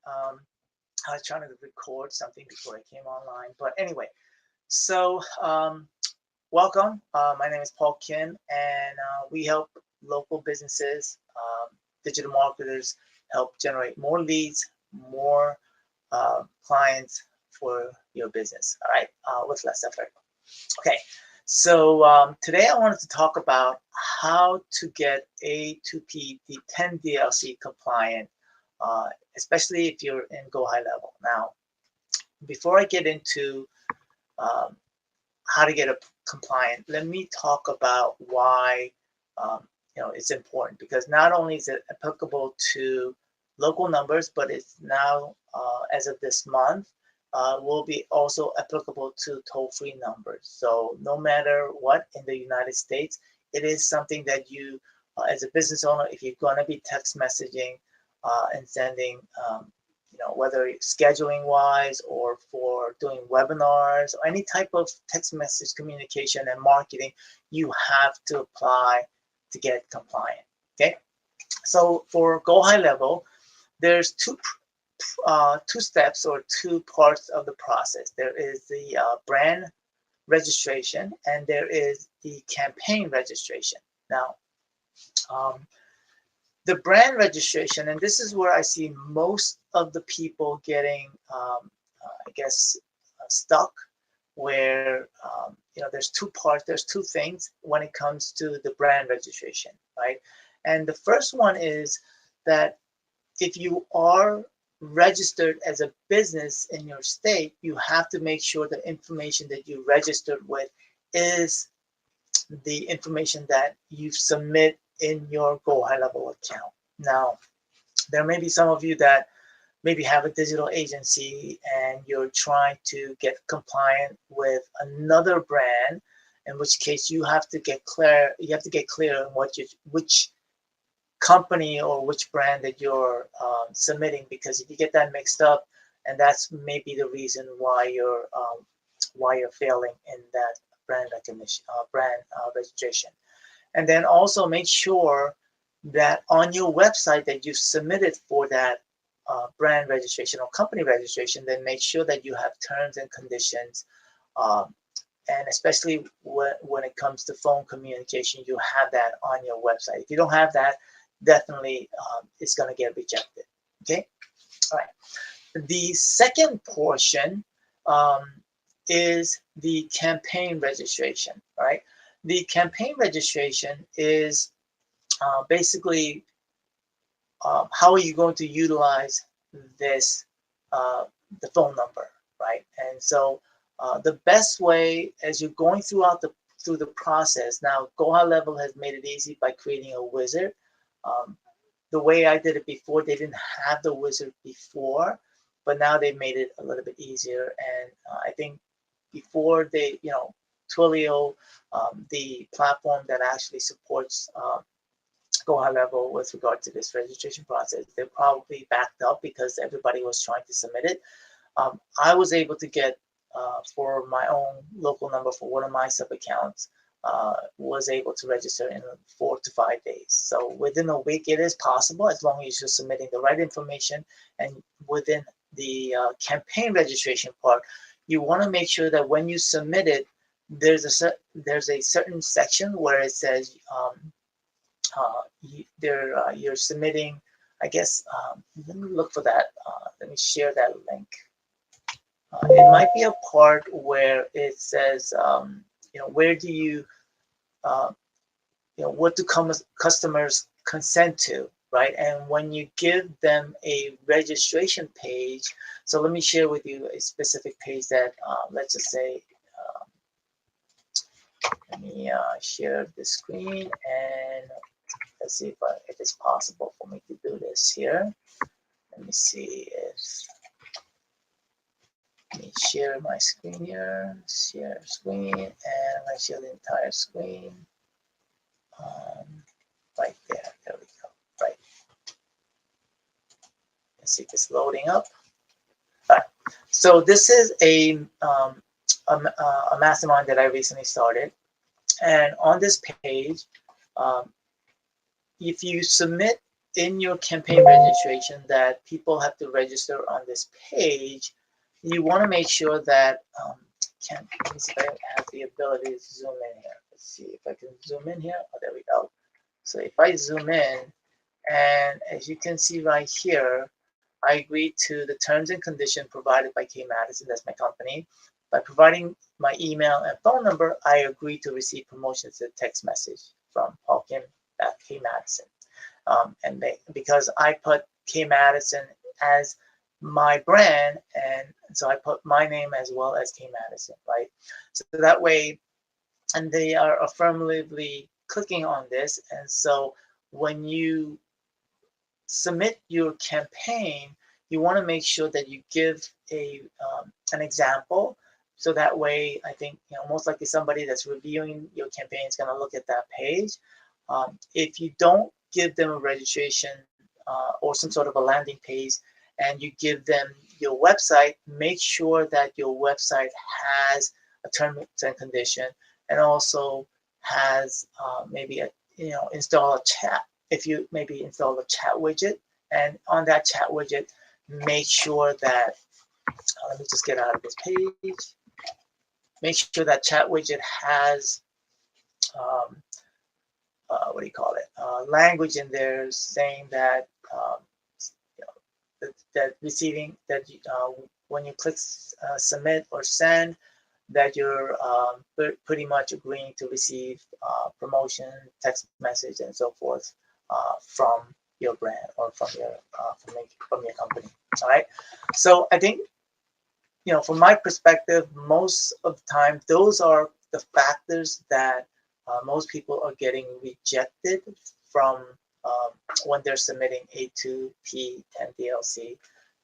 I was trying to record something before I came online, but anyway, so welcome. My name is Paul Kim, and we help local businesses, digital marketers, help generate more leads, more clients for your business. All right, with less effort. Okay, so today I wanted to talk about how to get A2P, the 10 DLC compliant, especially if you're in GoHighLevel. Now, before I get into how to get a compliant, let me talk about why it's important, because not only is it applicable to local numbers, but it's now as of this month will be also applicable to toll-free numbers. So no matter what in the United States, it is something that you as a business owner, if you're going to be text messaging and sending whether scheduling wise or for doing webinars or any type of text message communication and marketing, you have to apply to get compliant. Okay, so for GoHighLevel, there's two steps or two parts of the process. There is the brand registration and there is the campaign registration. Now, the brand registration, and this is where I see most of the people getting, I guess, stuck, where there's two parts, there's two things when it comes to the brand registration, right? And the first one is that if you are registered as a business in your state, you have to make sure the information that you registered with is the information that you submit in your GoHighLevel account. Now, there may be some of you that maybe have a digital agency and you're trying to get compliant with another brand, in which case you have to get clear. You have to get clear on which company or which brand that you're submitting, because if you get that mixed up, and that's maybe the reason why you're failing in that brand recognition, registration. And then also make sure that on your website that you've submitted for that brand registration or company registration, then make sure that you have terms and conditions, and especially when it comes to phone communication, you have that on your website. If you don't have that, definitely it's going to get rejected. Okay, all right. The second portion is the campaign registration. Right, the campaign registration is basically how are you going to utilize this the phone number, right? And so the best way, as you're going through the process, now GoHighLevel has made it easy by creating a wizard. The way I did it before, they didn't have the wizard before, but now they've made it a little bit easier. And I think before they, Twilio, the platform that actually supports GoHighLevel with regard to this registration process, they're probably backed up because everybody was trying to submit it. I was able to get for my own local number for one of my sub accounts, was able to register in 4 to 5 days. So within a week, it is possible, as long as you're submitting the right information. And within the campaign registration part, you want to make sure that when you submit it, there's a certain section where it says you're submitting. I guess let me look for that. Let me share that link. It might be a part where it says, where do you, what do customers consent to, right? And when you give them a registration page, so let me share with you a specific page that, let's just say, let me share the screen and let's see if it's possible for me to do this here. Let me see if, let me share my screen here, share screen, and I'm going to share the entire screen. Right there we go, right. Let's see if it's loading up. All right, so this is a mastermind that I recently started. And on this page, if you submit in your campaign registration that people have to register on this page, you want to make sure that, let me see if I have the ability to zoom in here. Let's see if I can zoom in here. Oh, there we go. So if I zoom in, and as you can see right here, I agree to the terms and conditions provided by K Madison, that's my company. By providing my email and phone number, I agree to receive promotions to text message from Paul Kim at K Madison. Because I put K Madison as my brand, and so I put my name as well as K Madison, right? So that way, and they are affirmatively clicking on this, and so when you submit your campaign, you want to make sure that you give an example. So that way, I think, most likely somebody that's reviewing your campaign is going to look at that page. If you don't give them a registration or some sort of a landing page, and you give them your website, make sure that your website has a terms and condition, and also has maybe install a chat. If you maybe install a chat widget, and on that chat widget, make sure that, let me just get out of this page. Make sure that chat widget has, what do you call it? Language in there saying that, that receiving, that when you click submit or send, that you're pretty much agreeing to receive promotion, text message, and so forth from your brand or from your company. All right. So I think, from my perspective, most of the time, those are the factors that most people are getting rejected from when they're submitting A2P and DLC.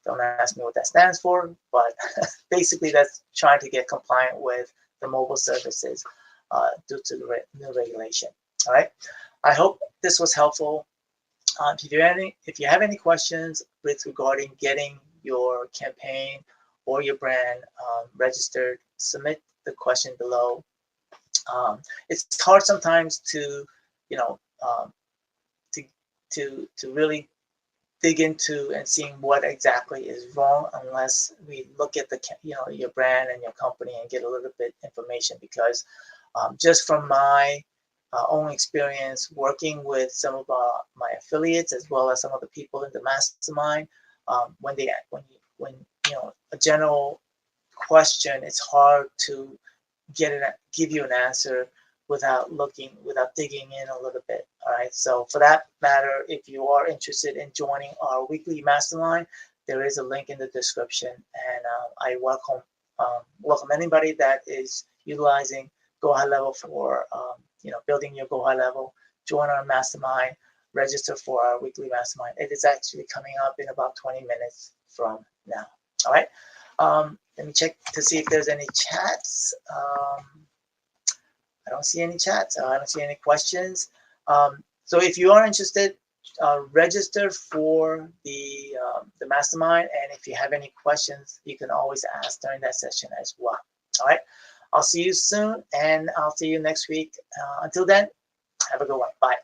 Don't ask me what that stands for, but basically that's trying to get compliant with the mobile services due to the new regulation. All right. I hope this was helpful. If you have any questions regarding getting your campaign or your brand registered, submit the question below. It's hard sometimes to, to really dig into and seeing what exactly is wrong unless we look at the your brand and your company and get a little bit information, because just from my own experience working with some of my affiliates as well as some of the people in the mastermind, when a general question, it's hard to give you an answer without digging in a little bit. All right. So for that matter, if you are interested in joining our weekly mastermind, there is a link in the description, and I welcome anybody that is utilizing GoHighLevel for building your GoHighLevel. Join our mastermind, register for our weekly mastermind. It is actually coming up in about 20 minutes from now. All right. Let me check to see if there's any chats. I don't see any chats. I don't see any questions. So if you are interested, register for the mastermind, and if you have any questions, you can always ask during that session as well. All right. I'll see you soon, and I'll see you next week. Until then, have a good one. Bye.